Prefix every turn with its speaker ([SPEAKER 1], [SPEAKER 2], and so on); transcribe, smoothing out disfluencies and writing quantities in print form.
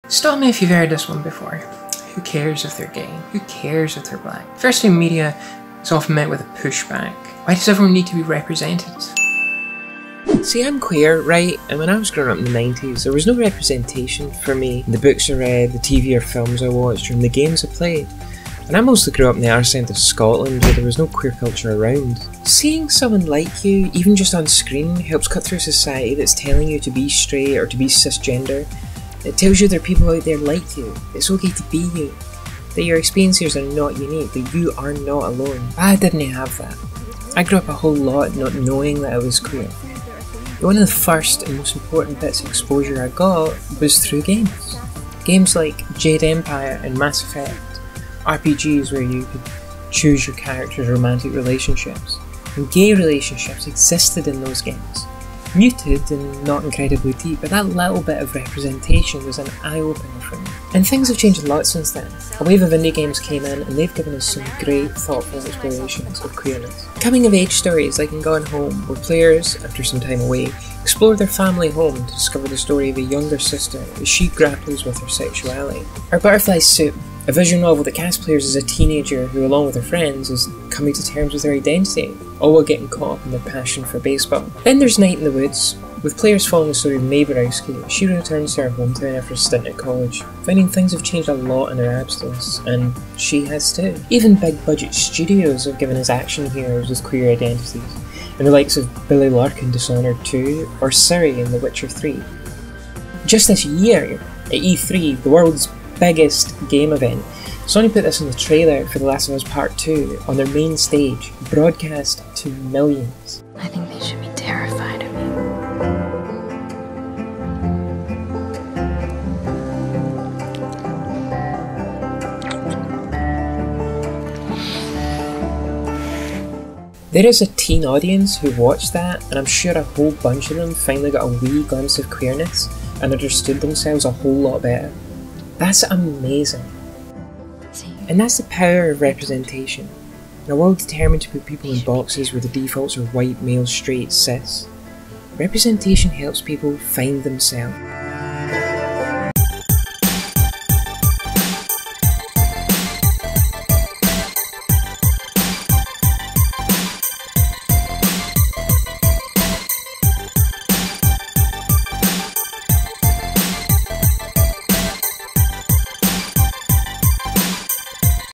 [SPEAKER 1] Stop me if you've heard this one before. Who cares if they're gay? Who cares if they're black? Diversity in media is often met with a pushback. Why does everyone need to be represented? See, I'm queer, right? And when I was growing up in the 90s, there was no representation for me in the books I read, the TV or films I watched, or in the games I played. And I mostly grew up in the arse end of Scotland where there was no queer culture around. Seeing someone like you, even just on screen, helps cut through a society that's telling you to be straight or to be cisgender. It tells you there are people out there like you. It's okay to be you. That your experiences are not unique, that you are not alone. I didn't have that. I grew up a whole lot not knowing that I was queer. One of the first and most important bits of exposure I got was through games. Games like Jade Empire and Mass Effect. RPGs where you could choose your character's romantic relationships. And gay relationships existed in those games. Muted and not incredibly deep, but that little bit of representation was an eye-opener for me. And things have changed a lot since then. A wave of indie games came in and they've given us some great, thoughtful explorations of queerness. Coming-of-age stories like in Gone Home, where players, after some time away, explore their family home to discover the story of a younger sister as she grapples with her sexuality. Or Butterfly Soup, a visual novel that casts players as a teenager who, along with her friends, is coming to terms with their identity, all while getting caught up in their passion for baseball. Then there's Night in the Woods, with players following the story of Mae Borowski. She returns to her hometown after a stint at college, finding things have changed a lot in her absence, and she has too. Even big budget studios have given us action heroes with queer identities, in the likes of Billy Lark in Dishonored 2, or Ciri in The Witcher 3. Just this year, at E3, the world's biggest game event, Sony put this in the trailer for The Last of Us Part 2 on their main stage, broadcast to millions.
[SPEAKER 2] I think they should be terrified of you.
[SPEAKER 1] There is a teen audience who watched that, and I'm sure a whole bunch of them finally got a wee glimpse of queerness and understood themselves a whole lot better. That's amazing. And that's the power of representation. In a world determined to put people in boxes where the defaults are white, male, straight, cis, representation helps people find themselves.